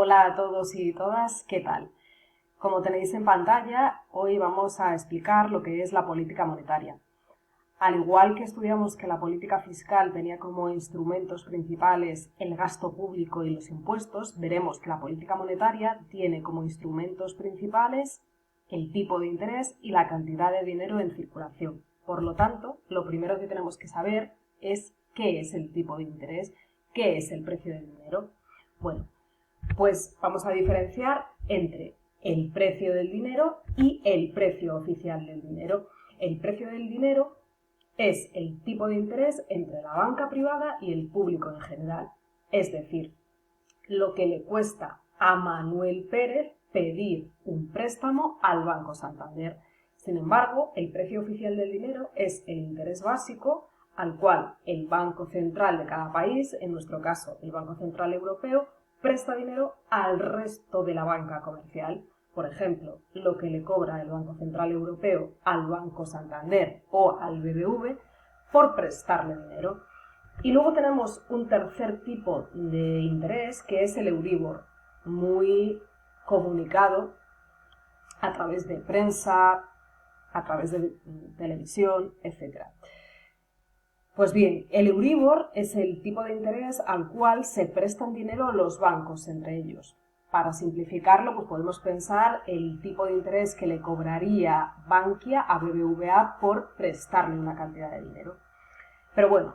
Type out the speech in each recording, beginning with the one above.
Hola a todos y todas, ¿qué tal? Como tenéis en pantalla, hoy vamos a explicar lo que es la política monetaria. Al igual que estudiamos que la política fiscal tenía como instrumentos principales el gasto público y los impuestos, veremos que la política monetaria tiene como instrumentos principales el tipo de interés y la cantidad de dinero en circulación. Por lo tanto, lo primero que tenemos que saber es qué es el tipo de interés, qué es el precio del dinero. Bueno, pues vamos a diferenciar entre el precio del dinero y el precio oficial del dinero. El precio del dinero es el tipo de interés entre la banca privada y el público en general. Es decir, lo que le cuesta a Manuel Pérez pedir un préstamo al Banco Santander. Sin embargo, el precio oficial del dinero es el interés básico al cual el Banco Central de cada país, en nuestro caso el Banco Central Europeo, presta dinero al resto de la banca comercial. Por ejemplo, lo que le cobra el Banco Central Europeo al Banco Santander o al BBV por prestarle dinero. Y luego tenemos un tercer tipo de interés que es el Euribor, muy comunicado a través de prensa, a través de televisión, etc. Pues bien, el Euribor es el tipo de interés al cual se prestan dinero los bancos entre ellos. Para simplificarlo, pues podemos pensar el tipo de interés que le cobraría Bankia a BBVA por prestarle una cantidad de dinero. Pero bueno,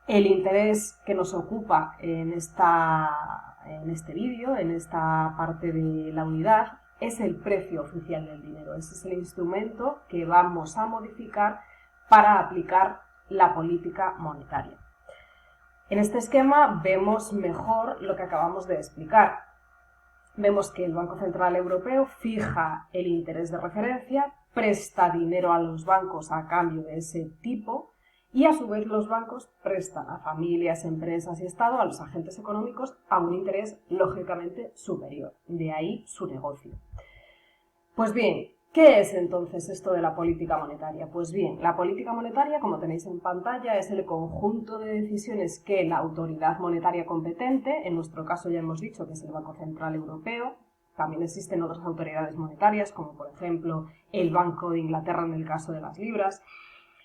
el interés que nos ocupa en este vídeo, en esta parte de la unidad, es el precio oficial del dinero. Ese es el instrumento que vamos a modificar para aplicar la política monetaria. En este esquema vemos mejor lo que acabamos de explicar. Vemos que el Banco Central Europeo fija el interés de referencia, presta dinero a los bancos a cambio de ese tipo y a su vez los bancos prestan a familias, empresas y Estado, a los agentes económicos, a un interés lógicamente superior. De ahí su negocio. Pues bien, ¿qué es entonces esto de la política monetaria? Pues bien, la política monetaria, como tenéis en pantalla, es el conjunto de decisiones que la autoridad monetaria competente, en nuestro caso ya hemos dicho que es el Banco Central Europeo, también existen otras autoridades monetarias, como por ejemplo el Banco de Inglaterra en el caso de las libras,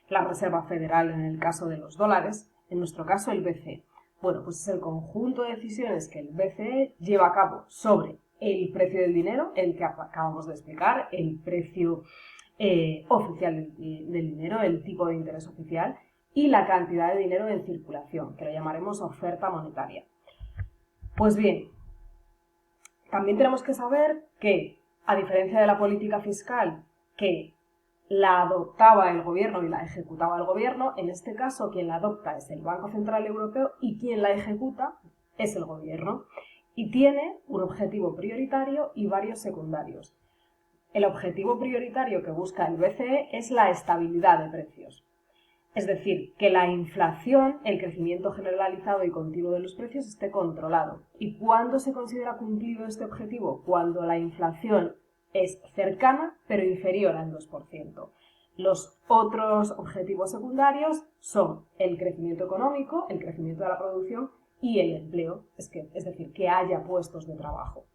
la Reserva Federal en el caso de los dólares, en nuestro caso el BCE. Bueno, pues es el conjunto de decisiones que el BCE lleva a cabo sobre el precio del dinero, el que acabamos de explicar, el precio oficial del dinero, el tipo de interés oficial y la cantidad de dinero en circulación, que lo llamaremos oferta monetaria. Pues bien, también tenemos que saber que, a diferencia de la política fiscal, que la adoptaba el gobierno y la ejecutaba el gobierno, en este caso quien la adopta es el Banco Central Europeo y quien la ejecuta es el gobierno. Y tiene un objetivo prioritario y varios secundarios. El objetivo prioritario que busca el BCE es la estabilidad de precios. Es decir, que la inflación, el crecimiento generalizado y continuo de los precios, esté controlado. ¿Y cuándo se considera cumplido este objetivo? Cuando la inflación es cercana pero inferior al 2%. Los otros objetivos secundarios son el crecimiento económico, el crecimiento de la producción y el empleo, es decir, que haya puestos de trabajo.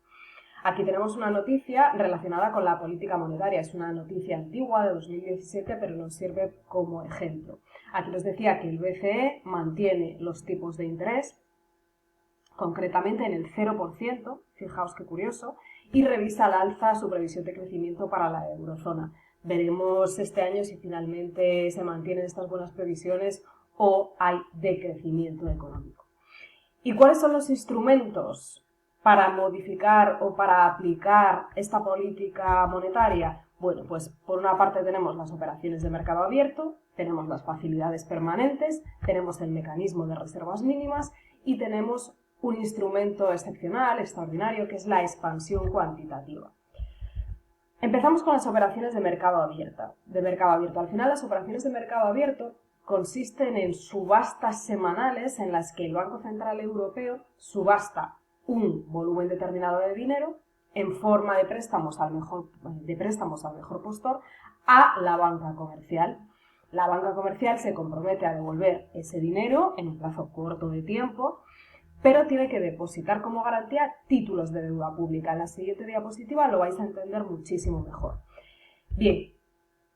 Aquí tenemos una noticia relacionada con la política monetaria. Es una noticia antigua de 2017, pero nos sirve como ejemplo. Aquí nos decía que el BCE mantiene los tipos de interés, concretamente en el 0%, fijaos qué curioso, y revisa al alza su previsión de crecimiento para la eurozona. Veremos este año si finalmente se mantienen estas buenas previsiones o hay decrecimiento económico. ¿Y cuáles son los instrumentos para modificar o para aplicar esta política monetaria? Bueno, pues por una parte tenemos las operaciones de mercado abierto, tenemos las facilidades permanentes, tenemos el mecanismo de reservas mínimas y tenemos un instrumento excepcional, extraordinario, que es la expansión cuantitativa. Empezamos con las operaciones de mercado abierto. Al final, las operaciones de mercado abierto consisten en subastas semanales en las que el Banco Central Europeo subasta un volumen determinado de dinero en forma de préstamos al mejor postor a la banca comercial. La banca comercial se compromete a devolver ese dinero en un plazo corto de tiempo pero tiene que depositar como garantía títulos de deuda pública. En la siguiente diapositiva lo vais a entender muchísimo mejor. Bien,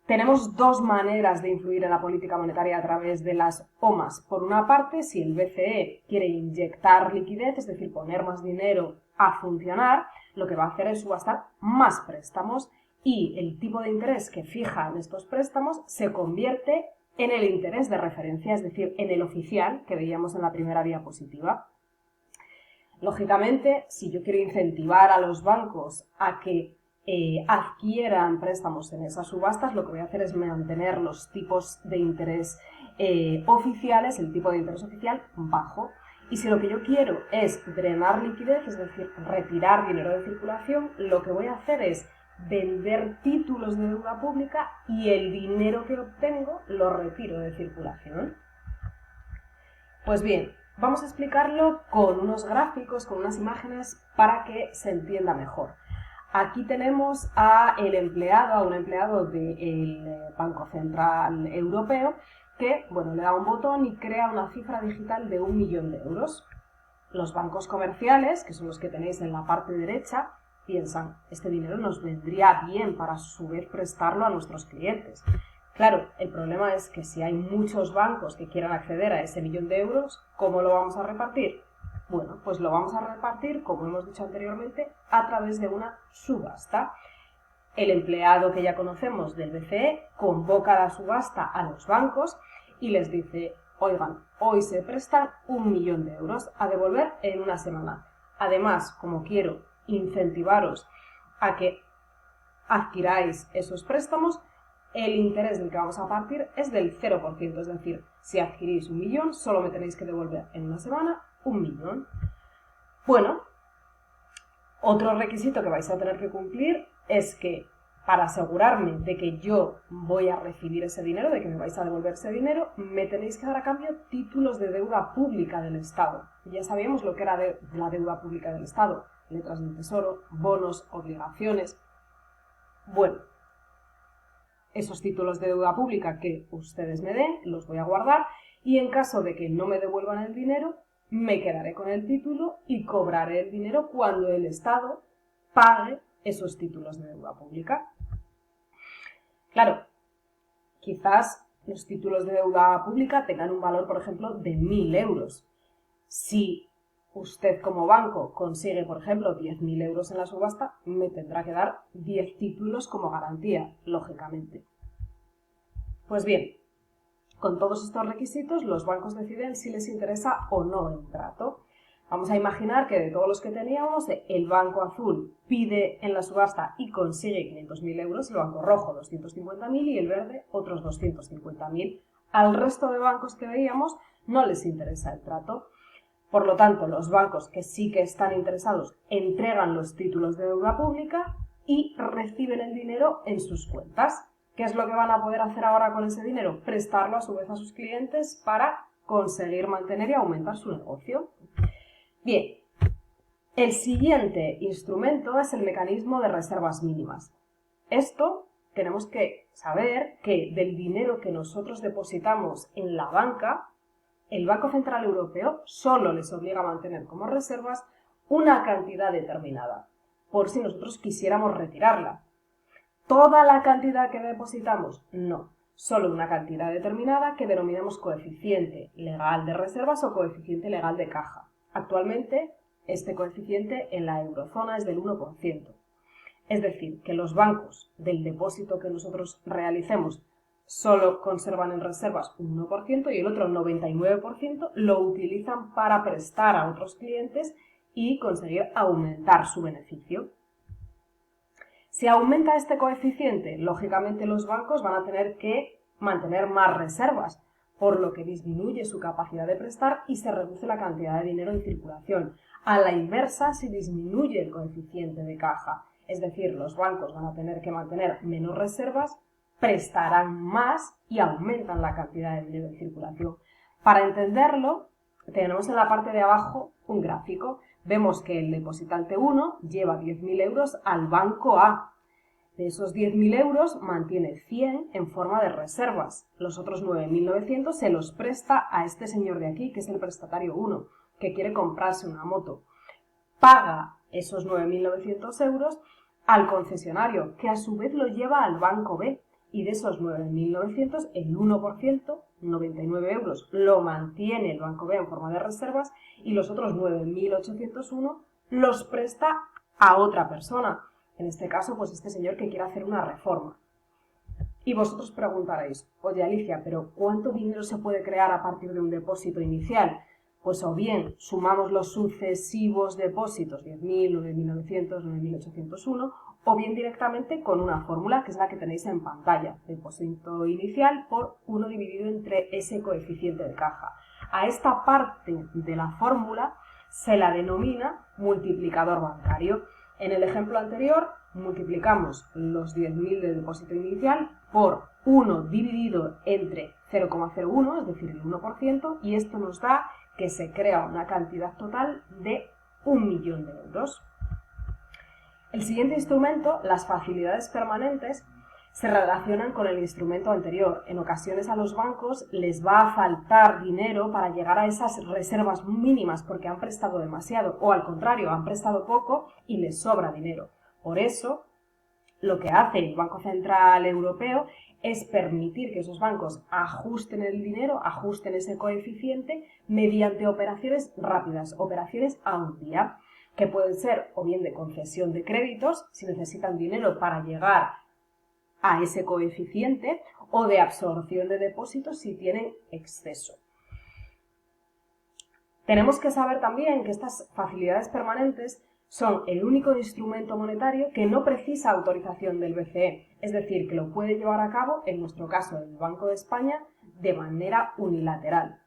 tenemos dos maneras de influir en la política monetaria a través de las OMAs. Por una parte, si el BCE quiere inyectar liquidez, es decir, poner más dinero a funcionar, lo que va a hacer es subastar más préstamos y el tipo de interés que fija en estos préstamos se convierte en el interés de referencia, es decir, en el oficial que veíamos en la primera diapositiva. Lógicamente, si yo quiero incentivar a los bancos a que adquieran préstamos en esas subastas, lo que voy a hacer es mantener los tipos de interés oficiales, el tipo de interés oficial bajo. Y si lo que yo quiero es drenar liquidez, es decir, retirar dinero de circulación, lo que voy a hacer es vender títulos de deuda pública y el dinero que obtengo lo retiro de circulación. Pues bien, vamos a explicarlo con unos gráficos, con unas imágenes para que se entienda mejor. Aquí tenemos a un empleado del Banco Central Europeo que, le da un botón y crea una cifra digital de 1 millón de euros. Los bancos comerciales, que son los que tenéis en la parte derecha, piensan, este dinero nos vendría bien para a su vez prestarlo a nuestros clientes. Claro, el problema es que si hay muchos bancos que quieran acceder a ese 1 millón de euros, ¿cómo lo vamos a repartir? Bueno, pues lo vamos a repartir, como hemos dicho anteriormente, a través de una subasta. El empleado que ya conocemos del BCE convoca la subasta a los bancos y les dice, oigan, hoy se prestan 1 millón de euros a devolver en una semana. Además, como quiero incentivaros a que adquiráis esos préstamos, el interés del que vamos a partir es del 0%, es decir, si adquirís 1 millón, solo me tenéis que devolver en una semana 1 millón. Bueno, otro requisito que vais a tener que cumplir es que para asegurarme de que yo voy a recibir ese dinero, de que me vais a devolver ese dinero, me tenéis que dar a cambio títulos de deuda pública del Estado. Ya sabíamos lo que era la deuda pública del Estado, letras del Tesoro, bonos, obligaciones. Bueno, esos títulos de deuda pública que ustedes me den, los voy a guardar y en caso de que no me devuelvan el dinero, me quedaré con el título y cobraré el dinero cuando el Estado pague esos títulos de deuda pública. Claro, quizás los títulos de deuda pública tengan un valor, por ejemplo, de 1.000 euros. Si usted como banco consigue, por ejemplo, 10.000 euros en la subasta, me tendrá que dar 10 títulos como garantía, lógicamente. Pues bien, con todos estos requisitos, los bancos deciden si les interesa o no el trato. Vamos a imaginar que de todos los que teníamos, el banco azul pide en la subasta y consigue 500.000 euros, el banco rojo 250.000 y el verde otros 250.000. Al resto de bancos que veíamos no les interesa el trato. Por lo tanto, los bancos que sí que están interesados entregan los títulos de deuda pública y reciben el dinero en sus cuentas. ¿Qué es lo que van a poder hacer ahora con ese dinero? Prestarlo a su vez a sus clientes para conseguir mantener y aumentar su negocio. Bien, el siguiente instrumento es el mecanismo de reservas mínimas. Esto tenemos que saber que del dinero que nosotros depositamos en la banca, el Banco Central Europeo solo les obliga a mantener como reservas una cantidad determinada, por si nosotros quisiéramos retirarla. ¿Toda la cantidad que depositamos? No, solo una cantidad determinada que denominamos coeficiente legal de reservas o coeficiente legal de caja. Actualmente, este coeficiente en la eurozona es del 1%. Es decir, que los bancos del depósito que nosotros realicemos solo conservan en reservas un 1% y el otro 99% lo utilizan para prestar a otros clientes y conseguir aumentar su beneficio. Si aumenta este coeficiente, lógicamente los bancos van a tener que mantener más reservas, por lo que disminuye su capacidad de prestar y se reduce la cantidad de dinero en circulación. A la inversa, si disminuye el coeficiente de caja, es decir, los bancos van a tener que mantener menos reservas, prestarán más y aumentan la cantidad de dinero en circulación. Para entenderlo, tenemos en la parte de abajo un gráfico. Vemos que el depositante 1 lleva 10.000 euros al banco A. De esos 10.000 euros mantiene 100 en forma de reservas. Los otros 9.900 se los presta a este señor de aquí, que es el prestatario 1. que quiere comprarse una moto, paga esos 9.900 euros al concesionario, que a su vez lo lleva al banco B, y de esos 9.900, el 1%, 99 euros, lo mantiene el banco B en forma de reservas y los otros 9.801 los presta a otra persona. En este caso, pues este señor que quiere hacer una reforma. Y vosotros preguntaréis, oye Alicia, ¿pero cuánto dinero se puede crear a partir de un depósito inicial? Pues o bien sumamos los sucesivos depósitos, 10.000, 9.900, 9.801, o bien directamente con una fórmula que es la que tenéis en pantalla, depósito inicial por 1 dividido entre ese coeficiente de caja. A esta parte de la fórmula se la denomina multiplicador bancario. En el ejemplo anterior multiplicamos los 10.000 de depósito inicial por 1 dividido entre 0,01, es decir, el 1%, y esto nos da que se crea una cantidad total de 1.000.000 de euros. El siguiente instrumento, las facilidades permanentes, se relacionan con el instrumento anterior. En ocasiones a los bancos les va a faltar dinero para llegar a esas reservas mínimas porque han prestado demasiado, o al contrario, han prestado poco y les sobra dinero. Por eso, lo que hace el Banco Central Europeo es permitir que esos bancos ajusten el dinero, ajusten ese coeficiente mediante operaciones rápidas, operaciones a un día, que pueden ser o bien de concesión de créditos, si necesitan dinero para llegar a ese coeficiente, o de absorción de depósitos si tienen exceso. Tenemos que saber también que estas facilidades permanentes son el único instrumento monetario que no precisa autorización del BCE, es decir, que lo puede llevar a cabo, en nuestro caso el Banco de España, de manera unilateral.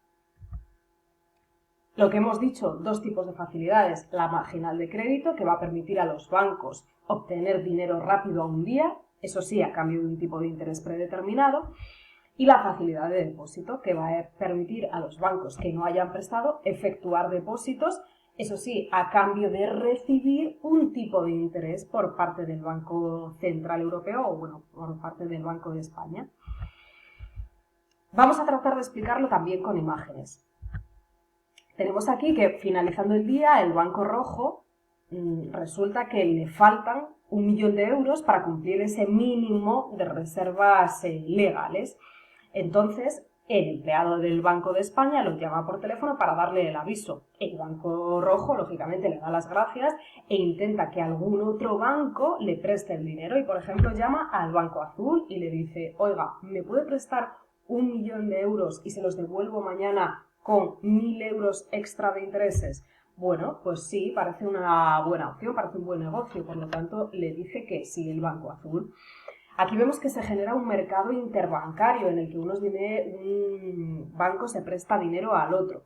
Lo que hemos dicho, dos tipos de facilidades, la marginal de crédito, que va a permitir a los bancos obtener dinero rápido a un día, eso sí, a cambio de un tipo de interés predeterminado, y la facilidad de depósito, que va a permitir a los bancos que no hayan prestado efectuar depósitos, eso sí, a cambio de recibir un tipo de interés por parte del Banco Central Europeo o, bueno, por parte del Banco de España. Vamos a tratar de explicarlo también con imágenes. Tenemos aquí que, finalizando el día, el Banco Rojo resulta que le faltan 1.000.000 de euros para cumplir ese mínimo de reservas legales. Entonces, el empleado del Banco de España lo llama por teléfono para darle el aviso. El Banco Rojo, lógicamente, le da las gracias e intenta que algún otro banco le preste el dinero y, por ejemplo, llama al Banco Azul y le dice, oiga, ¿me puede prestar 1.000.000 de euros y se los devuelvo mañana con 1.000 euros extra de intereses? Bueno, pues sí, parece una buena opción, parece un buen negocio, por lo tanto le dice que sí el Banco Azul. Aquí vemos que se genera un mercado interbancario en el que un banco se presta dinero al otro.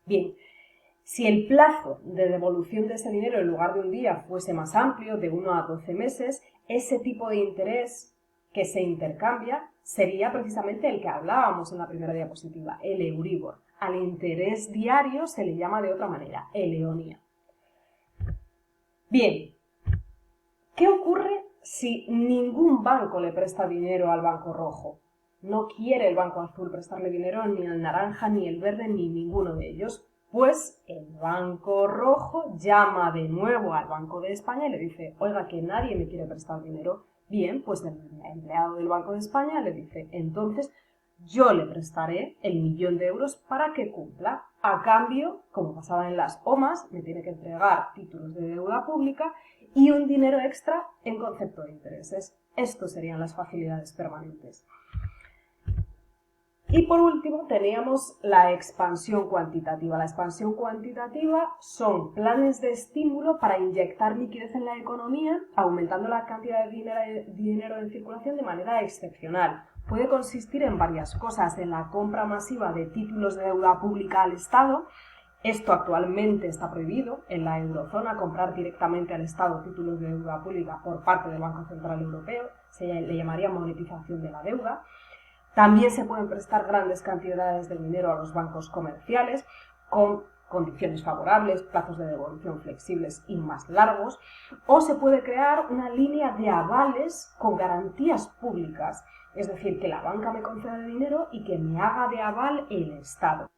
Bien, si el plazo de devolución de ese dinero en lugar de un día fuese más amplio, de 1 a 12 meses, ese tipo de interés que se intercambia sería precisamente el que hablábamos en la primera diapositiva, el Euribor. Al interés diario se le llama de otra manera, el EONIA. Bien, ¿qué ocurre si ningún banco le presta dinero al Banco Rojo? No quiere el Banco Azul prestarle dinero ni al naranja, ni el verde, ni ninguno de ellos. Pues el Banco Rojo llama de nuevo al Banco de España y le dice, oiga, que nadie me quiere prestar dinero. Bien, pues el empleado del Banco de España le dice, entonces yo le prestaré el 1.000.000 de euros para que cumpla. A cambio, como pasaba en las OMAs, me tiene que entregar títulos de deuda pública y un dinero extra en concepto de intereses. Estos serían las facilidades permanentes. Y por último teníamos la expansión cuantitativa. La expansión cuantitativa son planes de estímulo para inyectar liquidez en la economía, aumentando la cantidad de dinero en circulación de manera excepcional. Puede consistir en varias cosas, en la compra masiva de títulos de deuda pública al Estado. Esto actualmente está prohibido en la eurozona, comprar directamente al Estado títulos de deuda pública por parte del Banco Central Europeo, se le llamaría monetización de la deuda. También se pueden prestar grandes cantidades de dinero a los bancos comerciales con condiciones favorables, plazos de devolución flexibles y más largos, o se puede crear una línea de avales con garantías públicas, es decir, que la banca me conceda dinero y que me haga de aval el Estado.